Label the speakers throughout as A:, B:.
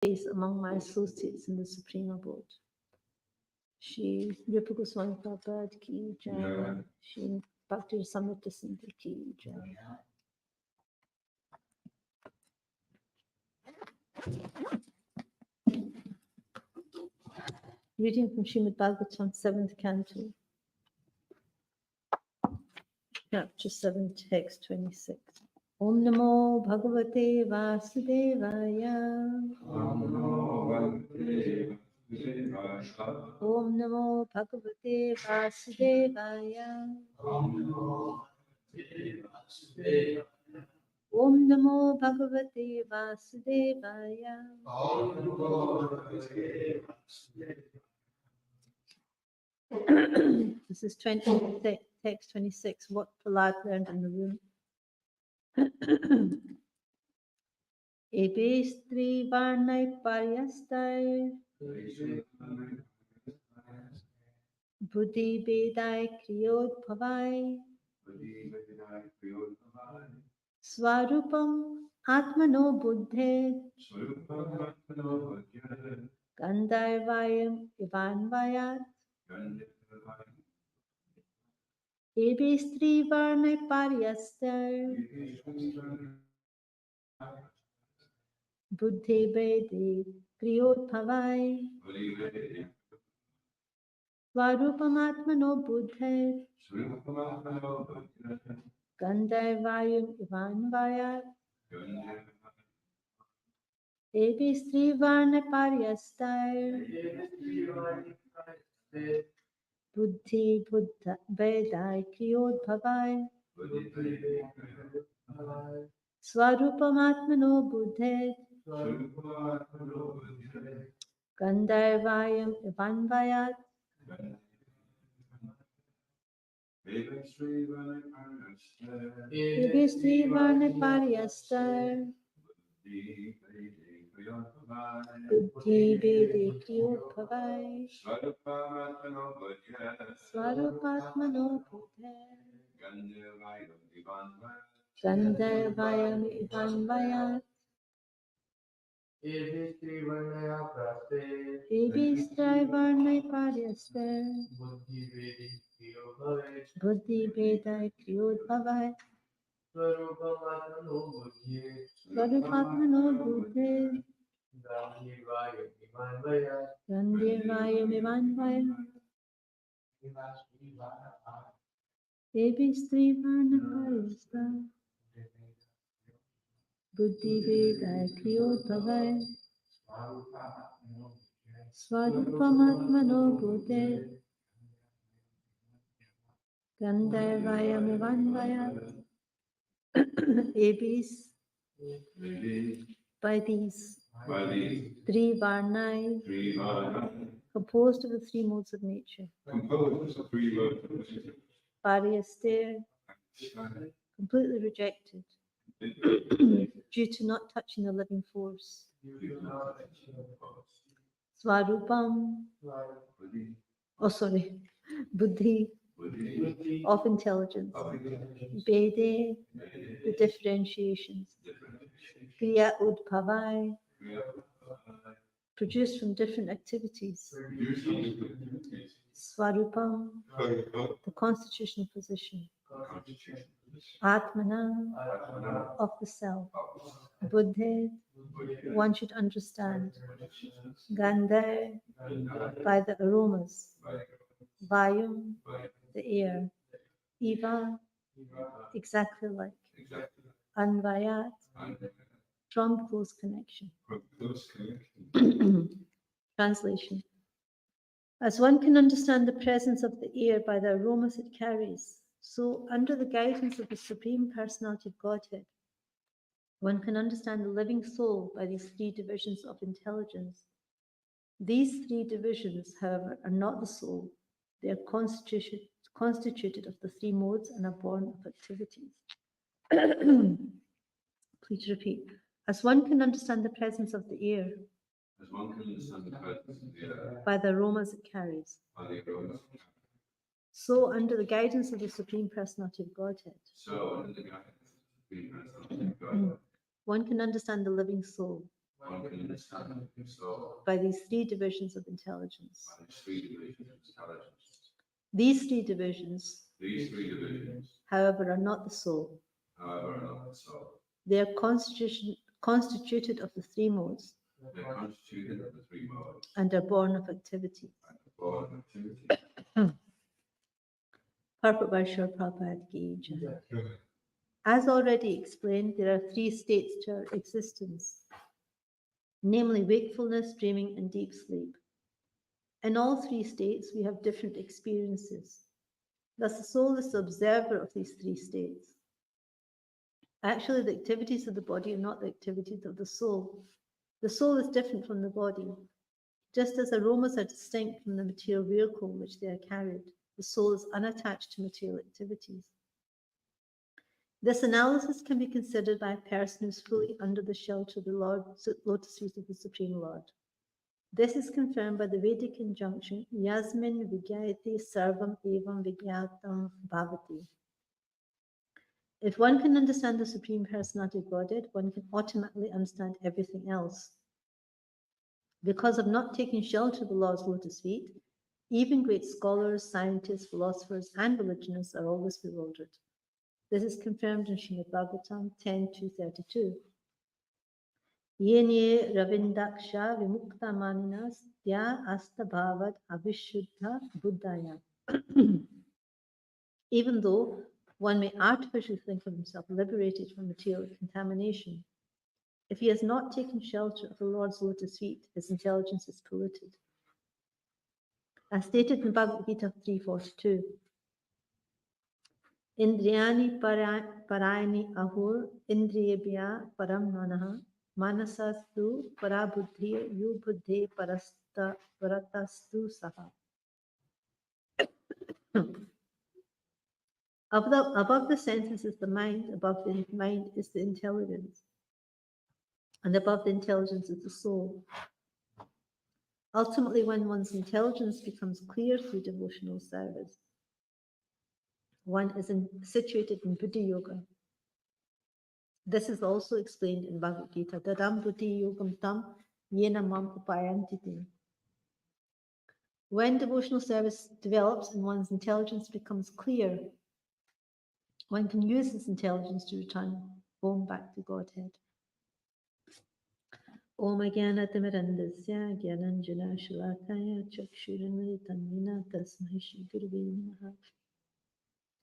A: place among my associates in the Supreme Abode. Shri Rupa Goswami Prabhupada ki jai. Shri Bhakti Samrita Sindhu ki jai. Reading from Srimad Bhagvatam, 7th Canto, Chapter 7, Text 26. Om Namo Bhagavate Vasudevaya.
B: Om Namo Bhagavate Vasudevaya.
A: Om Namo Bhagavate Vasudevaya.
B: Om Namo Bhagavate Vasudevaya.
A: Om Namo Bhagavate Vasudevaya.
B: Om Namo Bhagavate Vasudevaya.
A: This is 20, text 26, what Prahlad learned in the room. Ebe stri varnai paryastai buddhi bedai kriyod bhavai swarupam atmano buddhe gandharvayam ivanvayat. Ebe stri varnai paryastai buddhi bede kriyod bhavai swarupam atmano buddhe gandharvayam ivanvayat. Ebi stri varna paryastai buddhi buddha vedai kriyod bhavai swarupam atmano buddhe gandharvayam ivanvayat. Ebi stri varna paryastai buddhi vede kriyod bhavai swarupatmano buddhe gandharvayam ivanvayat. Ebi stri varna paryastai buddhi vede kriyod bhavai swarupatmano buddhe gandharvayam ivanvayat. Ebi stri varna paryastai buddhi vede kriyod bhavai swarupam atmano buddhe gandharvayam ivanvayat. Ebis, by these three varnai, composed of the three modes of nature. Paryastai, completely rejected due to not touching the living force. Swarupam, buddhi, of intelligence. Bede, the differentiations. Kriya udbhavai, produced from different activities. Swarupam, the constitutional position. Atmana, of the self. Buddhe, one should understand. Gandhar, by the aromas. Vayum, the air. Eva, exactly like. Anvayat, from close connection. Translation. As one can understand the presence of the air by the aromas it carries, so under the guidance of the Supreme Personality of Godhead, one can understand the living soul by these three divisions of intelligence. These three divisions, however, are not the soul. They are constituted of the three modes and are born of activities. Please repeat. As one can understand the presence of the air by the aromas it carries, so under the guidance of the Supreme Personality of Godhead, one can understand the living soul.
B: one can understand the soul
A: by these three divisions of intelligence.
B: by these three divisions of intelligence.
A: These three divisions,
B: These three divisions,
A: however, are not the soul.
B: however, are not the soul.
A: They are constituted of the three modes
B: They are constituted of the three modes
A: and are born of activity.
B: and are born of activity.
A: Purport by Srila Prabhupada Ki Jai. As already explained, there are three states to our existence, namely wakefulness, dreaming, and deep sleep. In all three states, we have different experiences. Thus, the soul is the observer of these three states. Actually, the activities of the body are not the activities of the soul. The soul is different from the body. Just as aromas are distinct from the material vehicle in which they are carried, the soul is unattached to material activities. This analysis can be considered by a person who is fully under the shelter of the lotus feet of the Supreme Lord. This is confirmed by the Vedic injunction, Yasmin Vigyayati Sarvam Evam Vigyatam Bhavati. If one can understand the Supreme Personality of Godhead, one can automatically understand everything else. Because of not taking shelter of the Lord's lotus feet, even great scholars, scientists, philosophers, and religionists are always bewildered. This is confirmed in Srimad Bhagvatam 10.232. Yenye ravindaksha vimukta maninas tya asta bhavad avishuddha buddhaya. Even though one may artificially think of himself liberated from material contamination, if he has not taken shelter of the Lord's lotus feet, his intelligence is polluted. As stated in Bhagavad Gita 3.42, Indriyani parayani ahur indriyabhya param manaha manasastu parabuddhi yu buddhi paratastu saha. Above the senses is the mind, above the mind is the intelligence, and above the intelligence is the soul. Ultimately, when one's intelligence becomes clear through devotional service, one is situated in Buddhi Yoga. This is also explained in Bhagavad Gita, Tadam Buddhi Yogam Tam Yena Mam Upayantiti. When devotional service develops and one's intelligence becomes clear, one can use this intelligence to return home back to Godhead. Om Jnanatimidandasya Gyananjana Shalakaya Chakshuranmritanmina Tasmai Shri Gurave Namaha.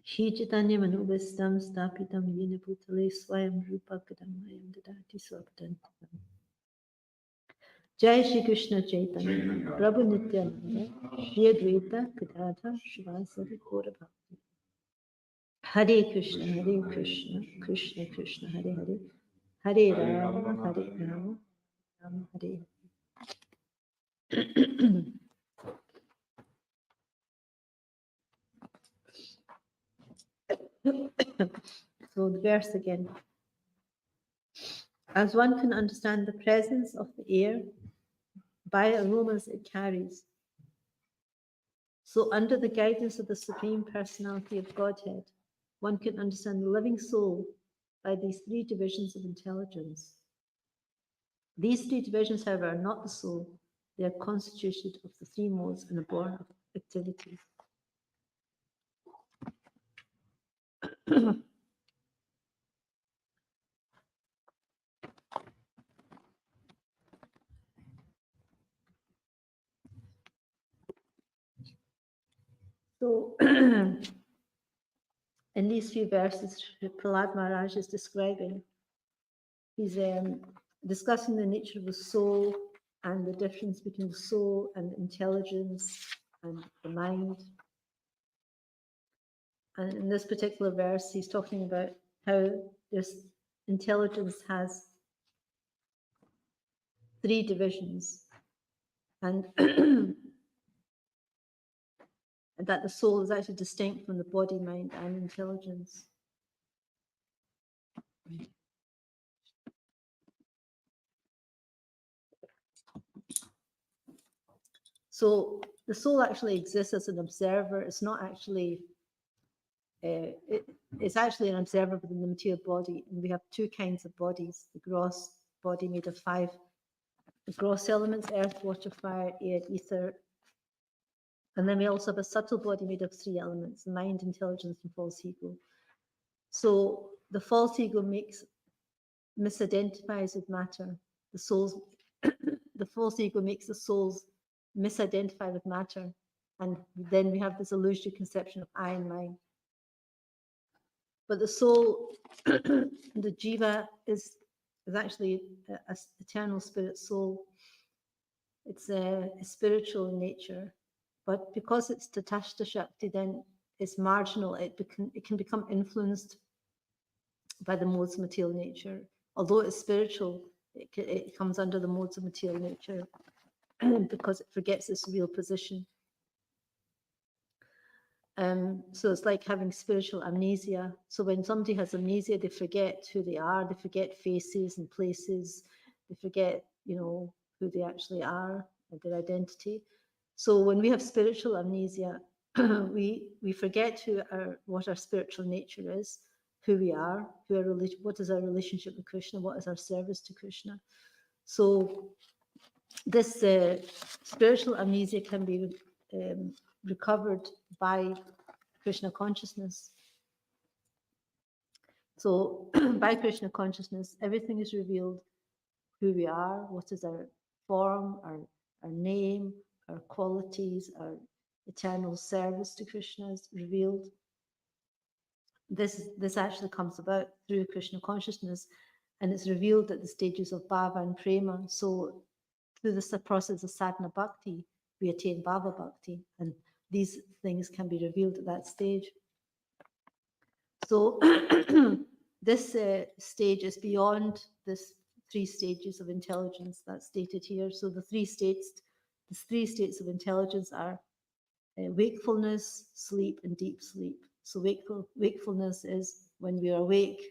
A: Shri Chaitanya Manubhistam Stapitam Yena Bhutale Swayam Rupa Kadamayam Dadati Swabdantam. Jai Shri Krishna Chaitanya Prabhu Nityananda Shri Advaita Gadadhar Shivasari Gaura Bhakti. Hare Krishna, Krishna Krishna, Hare Hare, Hare Rama, Rama Hare. So the verse again. As one can understand the presence of the air by aromas it carries, so under the guidance of the Supreme Personality of Godhead, one can understand the living soul by these three divisions of intelligence. These three divisions, however, are not the soul. They are constituted of the three modes and are born of activities. So, in these few verses, Prahlad Maharaj is describing, he's discussing the nature of the soul and the difference between the soul and intelligence and the mind. And in this particular verse, he's talking about how this intelligence has three divisions, and that the soul is actually distinct from the body, mind, and intelligence. So the soul actually exists as an observer. It's not actually, it's actually an observer within the material body. And we have two kinds of bodies: the gross body made of five the gross elements, earth, water, fire, air, ether. And then we also have a subtle body made of 3 elements, mind, intelligence, and false ego. So the false ego misidentifies with matter. The false ego makes the souls misidentify with matter. And then we have this illusory conception of I and mine. But the soul, the jiva, is actually an eternal spirit soul. It's spiritual in nature. But because it's tatashta shakti, then it's marginal. It can become influenced by the modes of material nature. Although it's spiritual, it comes under the modes of material nature because it forgets its real position. So it's like having spiritual amnesia. So when somebody has amnesia, they forget who they are, they forget faces and places, they forget, who they actually are and their identity. So when we have spiritual amnesia, we forget what our spiritual nature is, who we are, what is our relationship with Krishna, what is our service to Krishna. So this spiritual amnesia can be recovered by Krishna consciousness. So by Krishna consciousness, everything is revealed, who we are, what is our form, our name, our qualities, our eternal service to Krishna is revealed. This actually comes about through Krishna consciousness, and it's revealed at the stages of bhava and prema. So through this process of sadhana bhakti, we attain bhava bhakti, and these things can be revealed at that stage. So this stage is beyond this 3 stages of intelligence that's stated here. So the three states of intelligence are wakefulness, sleep, and deep sleep. So wakefulness is when we are awake,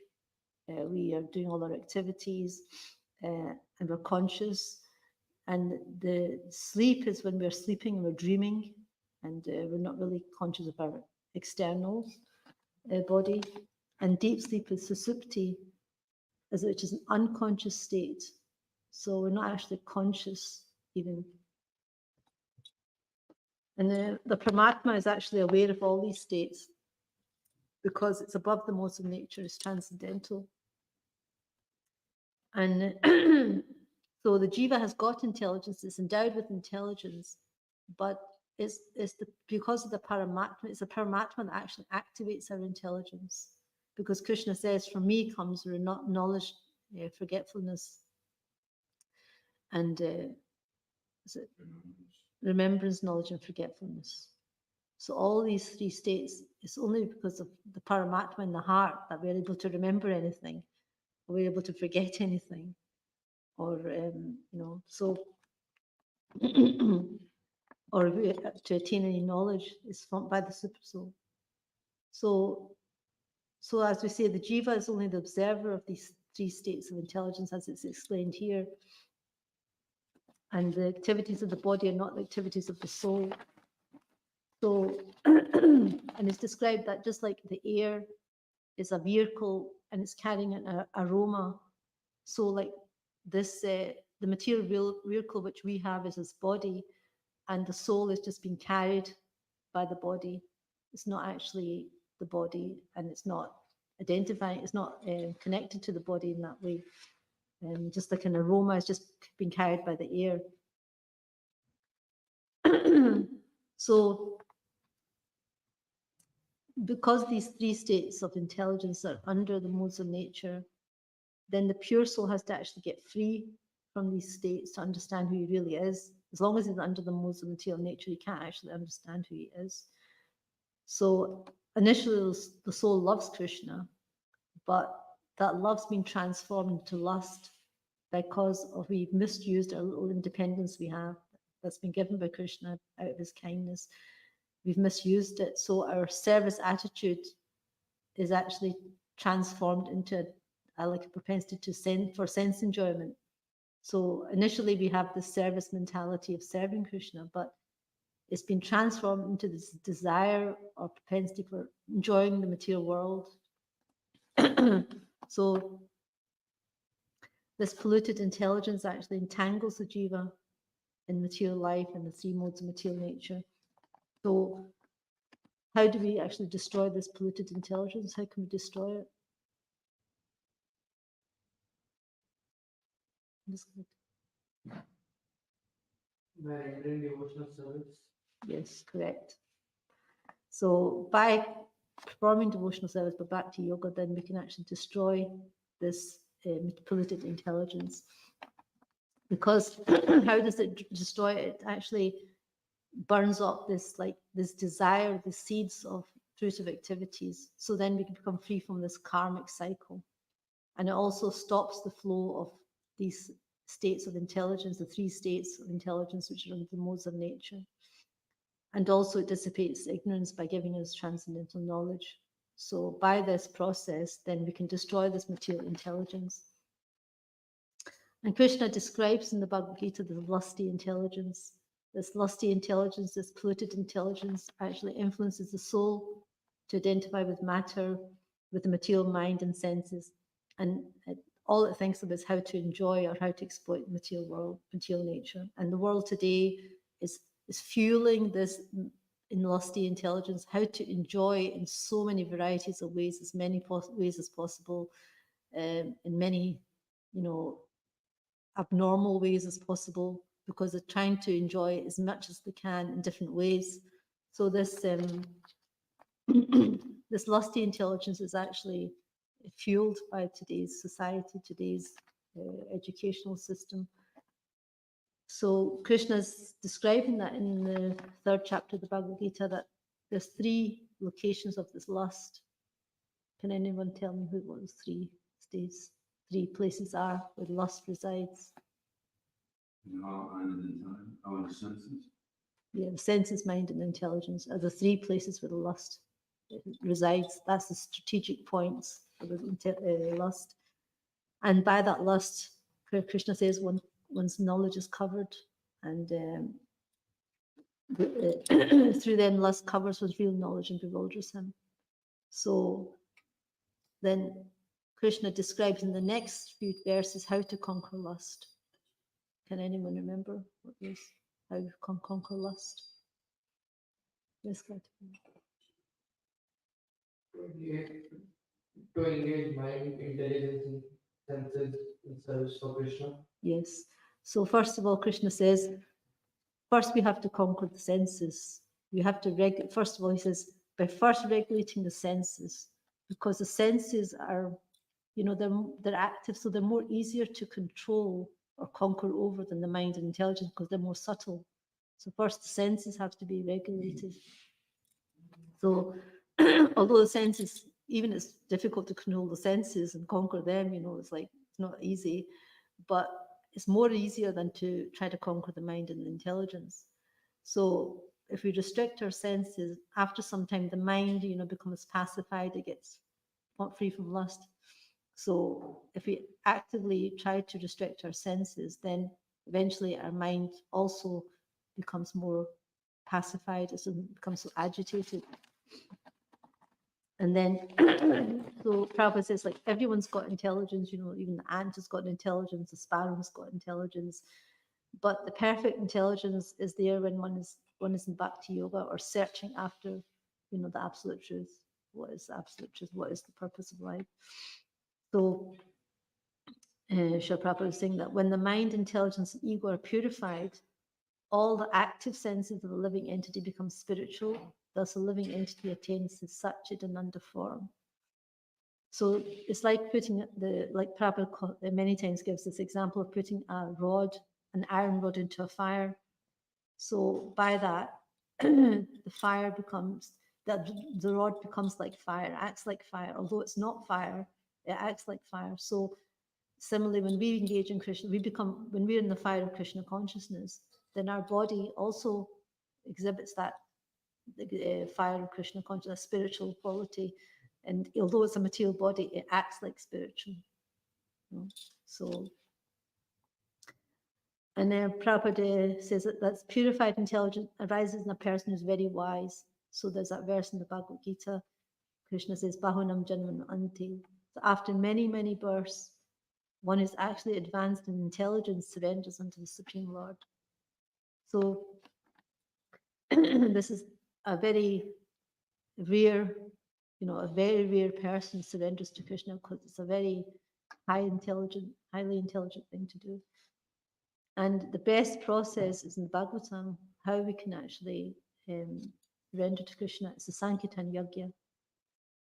A: we are doing all our activities, and we're conscious. And the sleep is when we're sleeping and we're dreaming, and we're not really conscious of our external body. And deep sleep is susupti, which is an unconscious state. So we're not actually conscious even. And the Paramatma is actually aware of all these states because it's above the modes of nature, it's transcendental. And so the jiva has got intelligence, it's endowed with intelligence, but because of the Paramatma, it's the Paramatma that actually activates our intelligence. Because Krishna says, from me comes knowledge, forgetfulness, and remembrance, knowledge, and forgetfulness. So all these 3 states, it's only because of the Paramatma in the heart that we're able to remember anything, or we're able to forget anything, or so, or to attain any knowledge is by the super soul. So as we say, the jiva is only the observer of these 3 states of intelligence, as it's explained here. And the activities of the body are not the activities of the soul. So, and it's described that just like the air is a vehicle and it's carrying an aroma, so like this, the material vehicle which we have is this body, and the soul is just being carried by the body. It's not actually the body, and it's not identifying, it's not connected to the body in that way. Just like an aroma is just being carried by the air. So because these 3 states of intelligence are under the modes of nature, then the pure soul has to actually get free from these states to understand who he really is. As long as he's under the modes of material nature, he can't actually understand who he is. So initially the soul loves Krishna, but that love's been transformed into lust because we've misused our little independence we have that's been given by Krishna out of his kindness. We've misused it. So our service attitude is actually transformed into like a propensity for sense enjoyment. So initially we have this service mentality of serving Krishna, but it's been transformed into this desire or propensity for enjoying the material world. So This polluted intelligence actually entangles the jiva in material life and the three modes of material nature. So how do we actually destroy this polluted intelligence? How can we destroy it?
C: By rendering devotional service.
A: Yes, correct. So by performing devotional service, but back to yoga, then we can actually destroy this polluted intelligence. Because how does it destroy it? It actually burns up this desire, the seeds of fruitive activities. So then we can become free from this karmic cycle. And it also stops the flow of these states of intelligence, the three states of intelligence, which are the modes of nature. And also it dissipates ignorance by giving us transcendental knowledge. So by this process, then we can destroy this material intelligence. And Krishna describes in the Bhagavad Gita the lusty intelligence. This lusty intelligence, this polluted intelligence actually influences the soul to identify with matter, with the material mind and senses. And all it thinks of is how to enjoy or how to exploit the material world, material nature. And the world today is fueling this in lusty intelligence, how to enjoy in so many varieties of ways, as many ways as possible, in many, abnormal ways as possible, because they're trying to enjoy as much as they can in different ways. So this this lusty intelligence is actually fueled by today's society, today's educational system. So Krishna is describing that in the third chapter of the Bhagavad Gita, that there's three locations of this lust. Can anyone tell me who those three places are where lust resides?
B: In the heart, mind, and in time. Oh, and the senses.
A: Yeah, the senses, mind, and intelligence are the three places where the lust resides. That's the strategic points of the lust. And by that lust, Krishna says one's knowledge is covered, and through them lust covers one's real knowledge and bewilders him. So then Krishna describes in the next few verses how to conquer lust. Can anyone remember what is how you can conquer lust? Yes,
C: To engage mind, intelligence, and senses in service for Krishna.
A: Yes. So first of all, Krishna says, first we have to conquer the senses. You have to first of all, he says, by first regulating the senses, because the senses are, they're active, so they're more easier to control or conquer over than the mind and intelligence, because they're more subtle. So first the senses have to be regulated. So although the senses, even it's difficult to control the senses and conquer them, it's not easy, but it's more easier than to try to conquer the mind and the intelligence. So if we restrict our senses, after some time, the mind, becomes pacified, it gets free from lust. So if we actively try to restrict our senses, then eventually our mind also becomes more pacified, it doesn't become so agitated. And then, so Prabhupada says, everyone's got intelligence, even the ant has got intelligence, the sparrow's got intelligence, but the perfect intelligence is there when one is in bhakti yoga or searching after, the absolute truth. What is the absolute truth? What is the purpose of life? So, Srila Prabhupada was saying that when the mind, intelligence, and ego are purified, all the active senses of the living entity become spiritual. Thus, the living entity attains the Satchidananda form. So it's like putting like Prabhupada many times gives this example of putting an iron rod into a fire. So by that, the rod becomes like fire, acts like fire. Although it's not fire, it acts like fire. So similarly, when we engage in Krishna, when we're in the fire of Krishna consciousness, then our body also exhibits that fire of Krishna consciousness, spiritual quality. And although it's a material body, it acts like spiritual. So, and then Prabhupada says that's purified intelligence arises in a person who's very wise. So there's that verse in the Bhagavad Gita. Krishna says, Bahunam Janman Anti. So after many, many births, One who's actually advanced in intelligence surrenders unto the Supreme Lord. So this is a very rare, a very rare person surrenders to Krishna because it's a very highly intelligent thing to do. And the best process is in the Bhagvatam, how we can actually surrender to Krishna. It's the Sankirtan Yajna.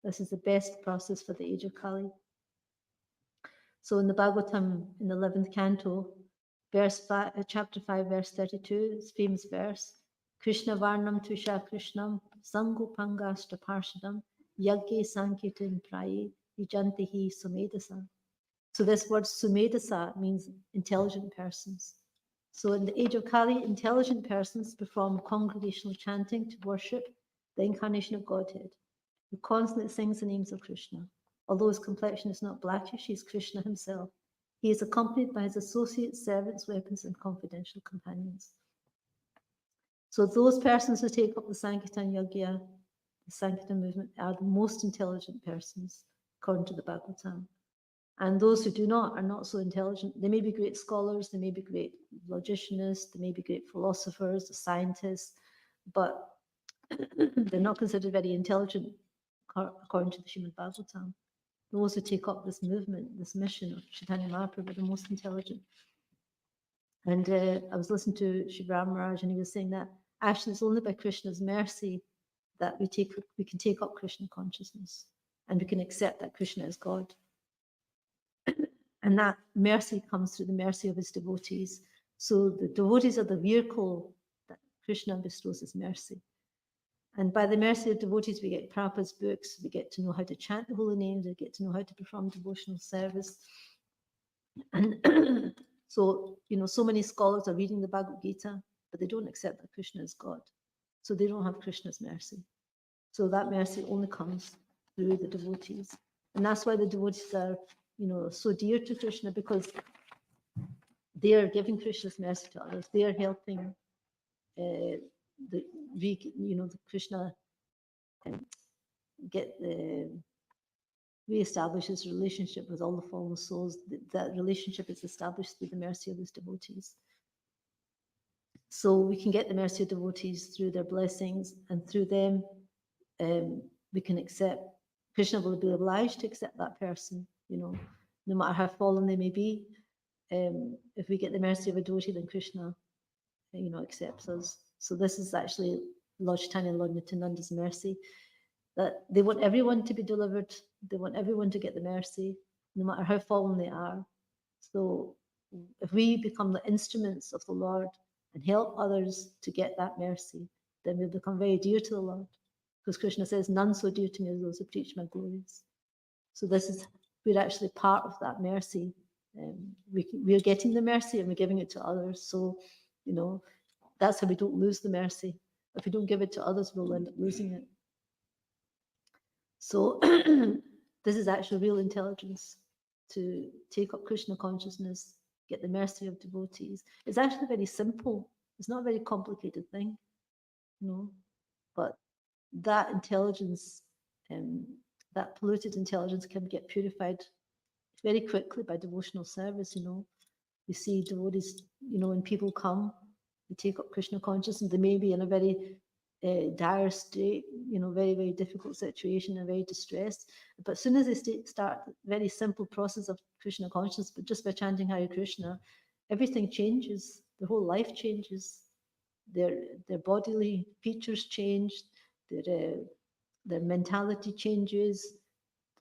A: This is the best process for the age of Kali. So in the Bhagavatam, in the 11th canto, chapter 5, verse 32, this famous verse, Krishna Varnam Tusha Krishnam Sangupangashta Parshadam Yagye Sankirtan Praye Vijantihi Sumedasa. So this word Sumedasa means intelligent persons. So in the age of Kali, intelligent persons perform congregational chanting to worship the incarnation of Godhead, who constantly sings the names of Krishna. Although his complexion is not blackish, he is Krishna himself. He is accompanied by his associates, servants, weapons, and confidential companions. So those persons who take up the Sankirtan Yajna, the Sankirtan movement, are the most intelligent persons, according to the Bhagavatam. And those who do not are not so intelligent. They may be great scholars, they may be great logicianists, they may be great philosophers, scientists, but they're not considered very intelligent, according to the Srimad Bhagavatam. Those who take up this movement, this mission of Chaitanya Mahaprabhu, are the most intelligent. And I was listening to Shivram Maharaj, and he was saying that actually it's only by Krishna's mercy that we can take up Krishna consciousness, and we can accept that Krishna is God. And that mercy comes through the mercy of his devotees. So the devotees are the vehicle that Krishna bestows his mercy. And by the mercy of devotees, we get Prabhupada's books, we get to know how to chant the holy names, we get to know how to perform devotional service. And so, so many scholars are reading the Bhagavad Gita, but they don't accept that Krishna is God. So they don't have Krishna's mercy. So that mercy only comes through the devotees. And that's why the devotees are, so dear to Krishna, because they are giving Krishna's mercy to others. They are helping the Krishna reestablish his relationship with all the fallen souls. That relationship is established through the mercy of his devotees. So we can get the mercy of devotees through their blessings, and through them we can accept. Krishna will be obliged to accept that person, no matter how fallen they may be. If we get the mercy of a devotee, then Krishna, accepts us. So this is actually Lord Chaitanya and Lord Nityananda's mercy, that they want everyone to be delivered. They want everyone to get the mercy, no matter how fallen they are. So if we become the instruments of the Lord and help others to get that mercy, then we become very dear to the Lord. Because Krishna says, none so dear to me as those who preach my glories. So we're actually part of that mercy. We're getting the mercy and we're giving it to others. So, that's how we don't lose the mercy. If we don't give it to others, we'll end up losing it. So this is actually real intelligence, to take up Krishna consciousness, get the mercy of devotees. It's actually very simple. It's not a very complicated thing, but that intelligence, that polluted intelligence can get purified very quickly by devotional service. You see devotees, when people come, they take up Krishna consciousness, they may be in a very dire state, very, very difficult situation and very distressed. But as soon as they start a very simple process of Krishna consciousness, but just by chanting Hare Krishna, everything changes. Their whole life changes. Their bodily features change. Their mentality changes.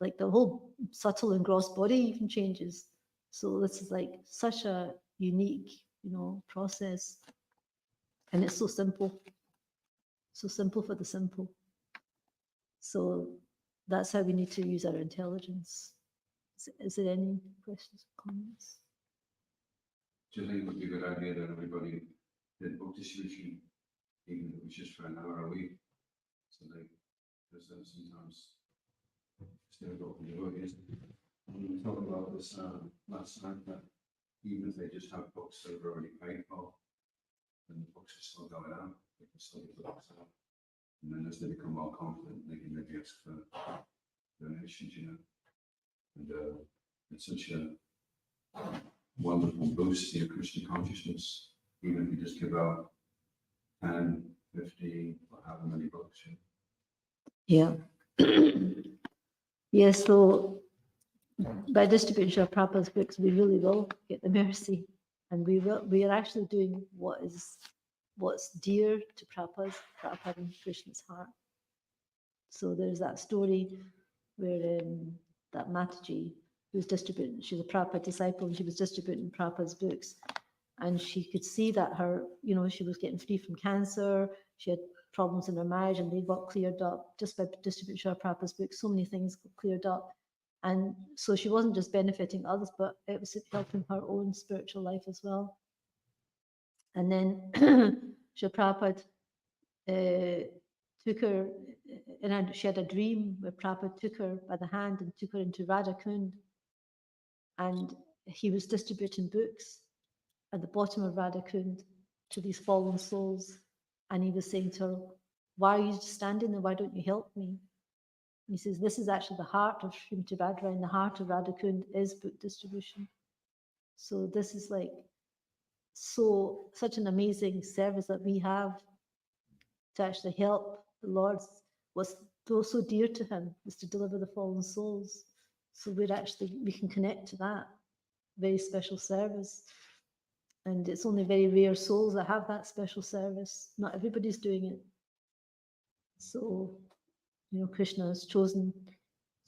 A: Like the whole subtle and gross body even changes. So this is like such a unique, process. And it's so simple. So simple for the simple. So that's how we need to use our intelligence. Is there any questions or comments?
B: Do you think it would be a good idea that everybody did book distribution, even if it was just for an hour a week? So because sometimes it's difficult to do it. And we talked about this last night, that even if they just have books that are already paid for, then the books are still going out. They can still get the books out. And then as they become more confident, they can maybe ask for donations, And it's such a wonderful boost to your Krishna consciousness, even if you just give out 10, 50, or however many books.
A: Yeah. Yes, so by distributing Srila Prabhupada's books, we really will get the mercy. And we are actually doing what's dear to Prabhupada and Krishna's heart. So there's that story where that Mataji, who was distributing, she's a Prabhupada disciple, and she was distributing Prabhupada's books. And she could see that her, she was getting free from cancer. She had problems in her marriage, and they got cleared up just by distributing Srila Prabhupada's books. So many things got cleared up. And so she wasn't just benefiting others, but it was helping her own spiritual life as well. And then Srila Prabhupada took her, and she had a dream where Prabhupada took her by the hand and took her into Radha Kund. And he was distributing books at the bottom of Radha Kund to these fallen souls. And he was saying to her, why are you standing there? Why don't you help me? And he says, this is actually the heart of Srimati Radharani, and the heart of Radha Kund is book distribution. So this is like such an amazing service that we have to actually help the Lord. What's so dear to him is to deliver the fallen souls. So we can connect to that very special service. And it's only very rare souls that have that special service. Not everybody's doing it. So, Krishna has chosen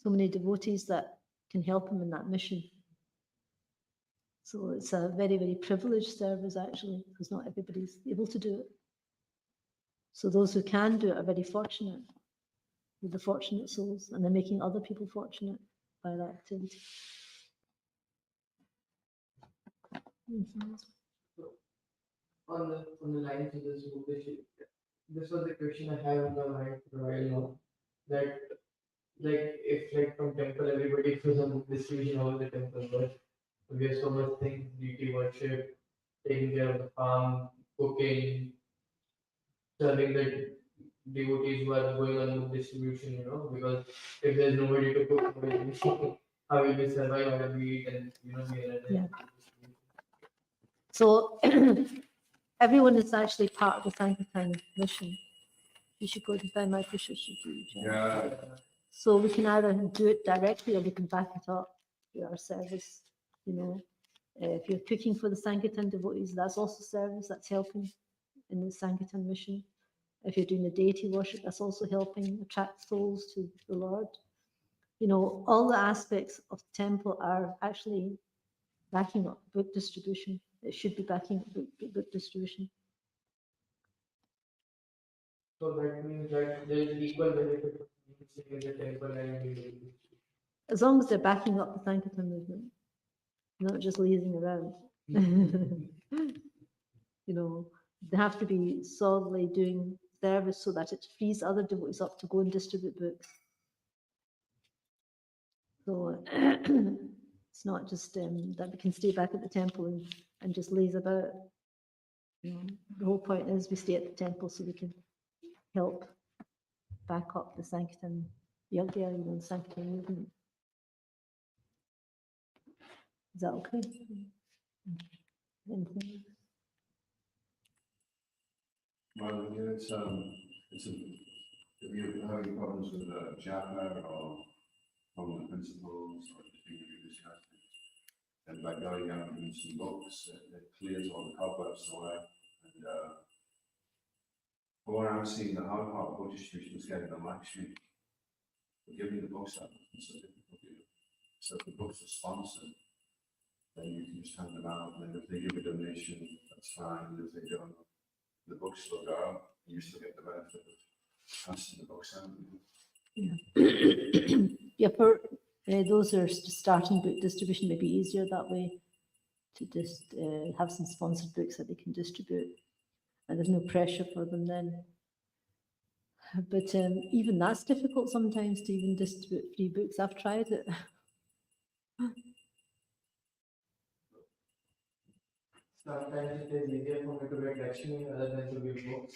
A: so many devotees that can help him in that mission. So it's a very, very privileged service, actually, because not everybody's able to do it. So those who can do it are very fortunate. They're the fortunate souls, and they're making other people fortunate by that activity.
C: On the lines of this book, this was the question I have in my mind for a while now. That if from temple everybody feels a book distribution all the temple, but we have so much things, deity worship, taking care of the farm, cooking, serving the devotees who are going on book distribution, because if there's nobody to cook, how will we survive, how will we eat, and we are at the
A: Yeah. So everyone is actually part of the Sankirtan mission. You should go to buy my fish.
B: Yeah.
A: So we can either do it directly or we can back it up with our service. If you're cooking for the Sankirtan devotees, that's also service, that's helping in the Sankirtan mission. If you're doing the deity worship, that's also helping attract souls to the Lord. All the aspects of the temple are actually backing up book distribution. It should be backing up book distribution.
C: So that means that there is equal benefit of in the temple and
A: As long as they're backing up the Sankirtan movement, not just lazing around. They have to be solidly doing service so that it frees other devotees up to go and distribute books. So it's not just that we can stay back at the temple and just laze about. The whole point is we stay at the temple so we can help back up the Sankirtan Yagya, the Sankirtan movement. Is that okay? Anything else?
B: Well, yeah, if you're having problems with japa or common principles or anything you discussed, and by going out and reading some books, it clears all the cobwebs away. And from what I'm seeing, the hard part of book distribution is getting them actually giving the books out. It's so difficult. So if the books are sponsored, then you can just hand them out, and if they give a donation, that's fine. And if they don't, the books still go out. You still get the benefit of passing the books out.
A: Yeah, for those who are starting book distribution, may be easier that way to just have some sponsored books that they can distribute, and there's no pressure for them then. But even that's difficult sometimes to even distribute free books. I've tried it.
C: sometimes it is easier for me to get Lakshmi other than to give books.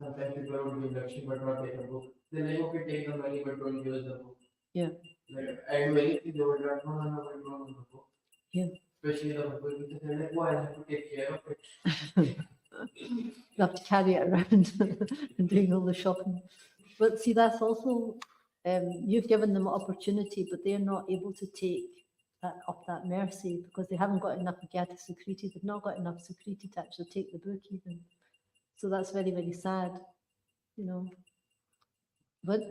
C: Sometimes people would give Lakshmi but not take a book. They like, okay, take the money but don't give us the book.
A: Yeah.
C: Like, I do anything, they would not, no, we don't want the book.
A: Yeah.
C: especially the Bhagavad Gita, they're like, "Why I have to take care of it?"
A: You have to carry it around and doing all the shopping. But see, that's also, you've given them opportunity, but they're not able to take that mercy because they haven't got enough Gyata Sukriti. They've not got enough Sukriti to actually take the book even. So that's very, very sad, you know. But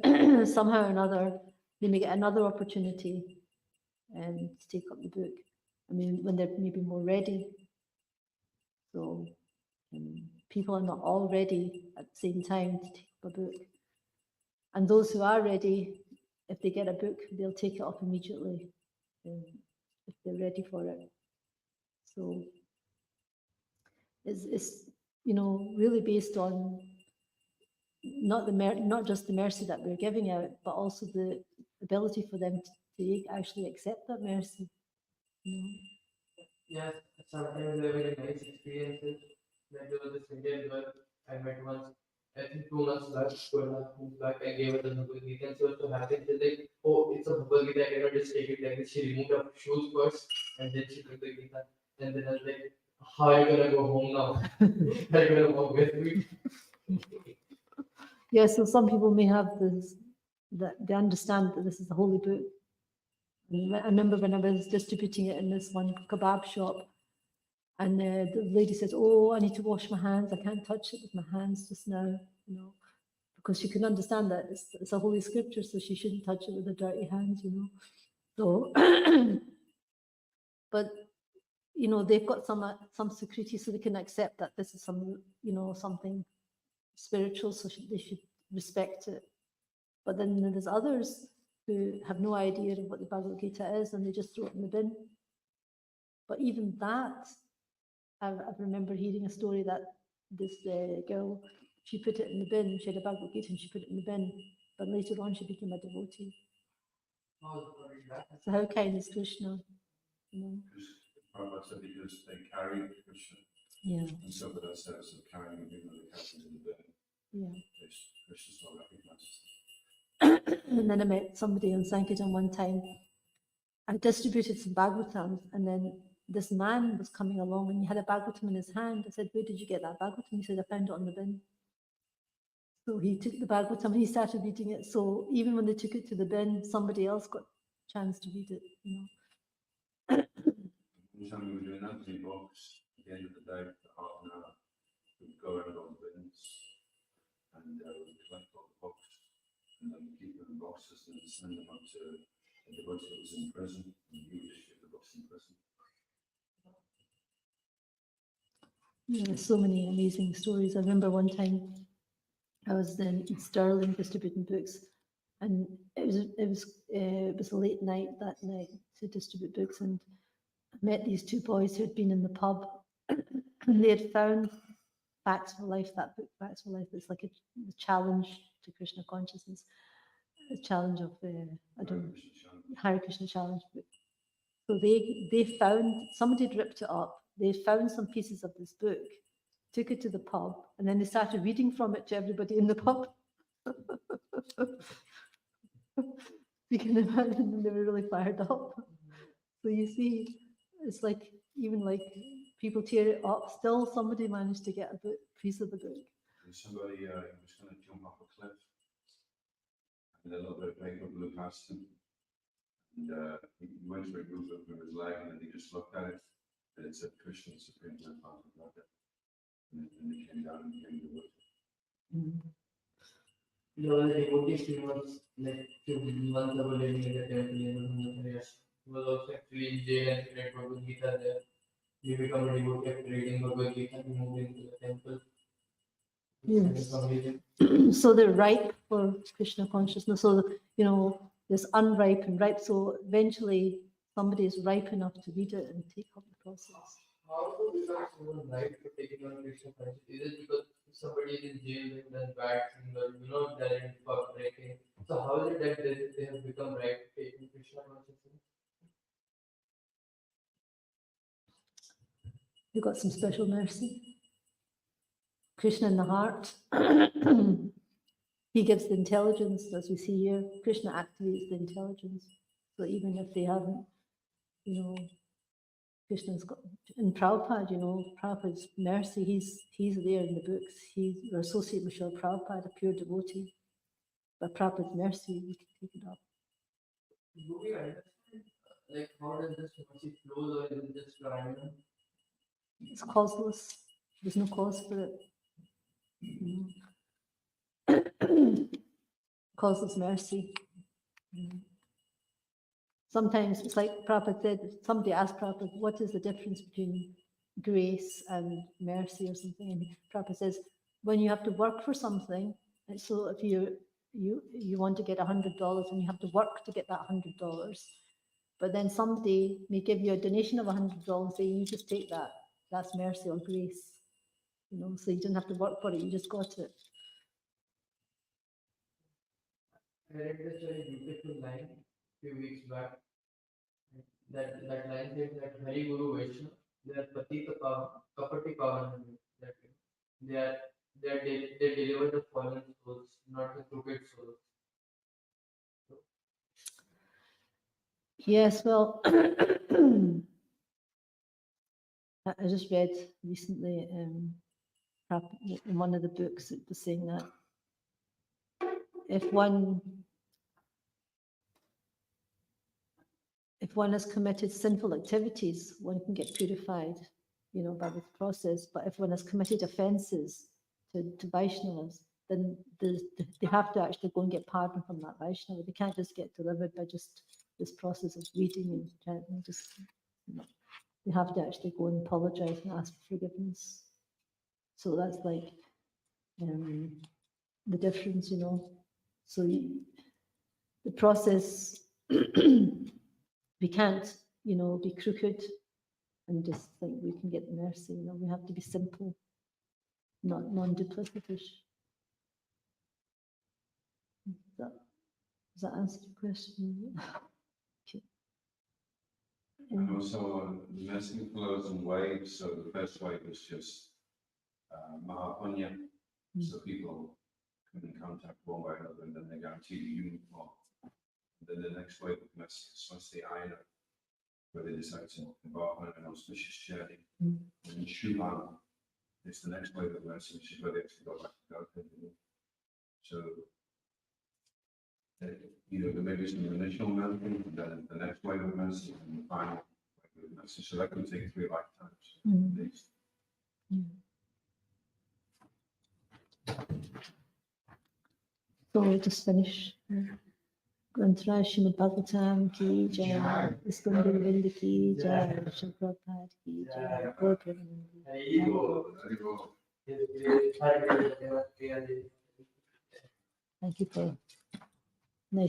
A: somehow or another, they may get another opportunity to take up the book. I mean, when they're maybe more ready. So people are not all ready at the same time to take up a book. And those who are ready, if they get a book, they'll take it up immediately if they're ready for it. So it's really based on not just the mercy that we're giving out, but also the ability for them to actually accept that mercy.
C: Yes, sometimes they're very nice experiences. Like there was this Indian girl I met once, I think 2 months back, 2.5 months back, I gave her the Bhagavad Gita and she was so happy. She's like, "Oh, it's a Bhagavad Gita, I cannot just take it like this." She removed her shoes first and then she took the Gita. And then I was like, "How are you gonna go home now? Are you gonna walk with me?"
A: Yeah, so some people may have this, that they understand that this is the holy book. I remember when I was distributing it in this one kebab shop, and the lady said, "Oh, I need to wash my hands. I can't touch it with my hands just now," because she can understand that it's a holy scripture, so she shouldn't touch it with her dirty hands, So, but they've got some security, so they can accept that this is something spiritual, so they should respect it. But then there's others who have no idea of what the Bhagavad Gita is, and they just throw it in the bin. But even that, I remember hearing a story that this girl, she put it in the bin. She had a Bhagavad Gita and she put it in the bin. But later on, she became a devotee. So how kind is Krishna?
B: Prabhupada said because they carried Krishna.
A: Yeah.
B: And so for themselves of carrying him, they kept him in the bin.
A: Yeah.
B: Krishna's not recognized.
A: And then I met somebody on Sankirtan one time. I distributed some Bhagvatams, and then this man was coming along and he had a Bhagavatam in his hand. I said, "Where did you get that Bhagavatam?" He said, "I found it on the bin." So he took the Bhagavatam and he started reading it. So even when they took it to the bin, somebody else got a chance to read it,
B: One time we were doing empty books, at the end of the day, for half an hour, we'd go around all the bins and we'd collect all the books and then we'd keep them in boxes and then send them up to the devotee that was in prison, and he would issue the books in prison.
A: There's so many amazing stories. I remember one time I was in Stirling distributing books, and it was a late night that night to distribute books, and I met these two boys who had been in the pub, and they had found Facts for Life. That book, Facts for Life, it's like a challenge to Krishna consciousness, a challenge of Hare Krishna challenge book. So they found, somebody had ripped it up. They found some pieces of this book, took it to the pub, and then they started reading from it to everybody in the pub. You can imagine they were really fired up. So you see, it's like, even like people tear it up, still somebody managed to get a piece of the book.
B: And somebody was going to jump off a cliff, and a little bit of paper blew past him. And he went for a group of his leg, and he just looked at it, and it said Krishna Supreme Grandfather. And they came down and came to it.
C: The devotee she was like 2 months ago living in the temple in Priya. He was also actually in jail and he read Bhagavad Gita there. He became a devotee after reading Bhagavad Gita. He moved into the temple.
A: Yes. So they're ripe for Krishna consciousness. So, there's unripe and ripe. So eventually somebody is ripe enough to read it and take up the process.
C: How do we become someone right for taking on Krishna consciousness? Is it because somebody is in jail and done bad things or they're in pub breaking? So how is it that they have become right for taking Krishna consciousness?
A: You got some special mercy. Krishna in the heart. He gives the intelligence, as we see here. Krishna activates the intelligence. So even if they haven't, Krishna's got in Prabhupada, you know, Prabhupada's mercy, he's there in the books. He's associated with Srila Prabhupada, a pure devotee. But Prabhupada's mercy, we can take it up.
C: Do we understand, like, how does this mercy flow, or is it just random?
A: It's causeless. There's no cause for it. Causeless mercy. Sometimes it's like Prabhupada said, somebody asked Prabhupada, what is the difference between grace and mercy or something? And Prabhupada says, when you have to work for something, and so if you want to get $100 and you have to work to get that $100, but then somebody may give you a donation of $100 saying, you just take that. That's mercy or grace. You know, so you didn't have to work for it, you just got it.
C: I read this very beautiful line a few weeks back. That line says that Hari Guru Vaishnava, they are Patita Kapati Pavan, that they deliver the fallen souls, not the crooked souls.
A: Yes, well, I just read recently in one of the books, it was saying that if one has committed sinful activities, one can get purified, you know, by this process. But if one has committed offences to Vaishnavas, then they have to actually go and get pardon from that Vaishnava. They can't just get delivered by just this process of reading and chanting. Just, you know, they have to actually go and apologise and ask for forgiveness. So that's like the difference, you know. So the process, we can't, you know, be crooked and just think we can get mercy. You know, we have to be simple, not non-duplicitous. Does that answer your question? Okay.
B: And also, the mercy flows in waves. So the first wave is just Mahapunya. So people come in contact one by another, and then they guarantee the uniform. Then the next wave of mercy is once the Ayana, where they decide to embark on an auspicious journey. And then Shubham is the next wave of mercy, which is where they actually go back to God. So, you know, there may be some initial mercy, and then the next wave of mercy, and the final wave of mercy. So that can take 3 lifetimes at least.
A: So we'll just finish. Granthra Srimad Bhagvatam ki jai, Iskon Govinda ki jai, Srila Prabhupada ki jai, Gaur Premanandi.
B: Very well.
A: Thank you for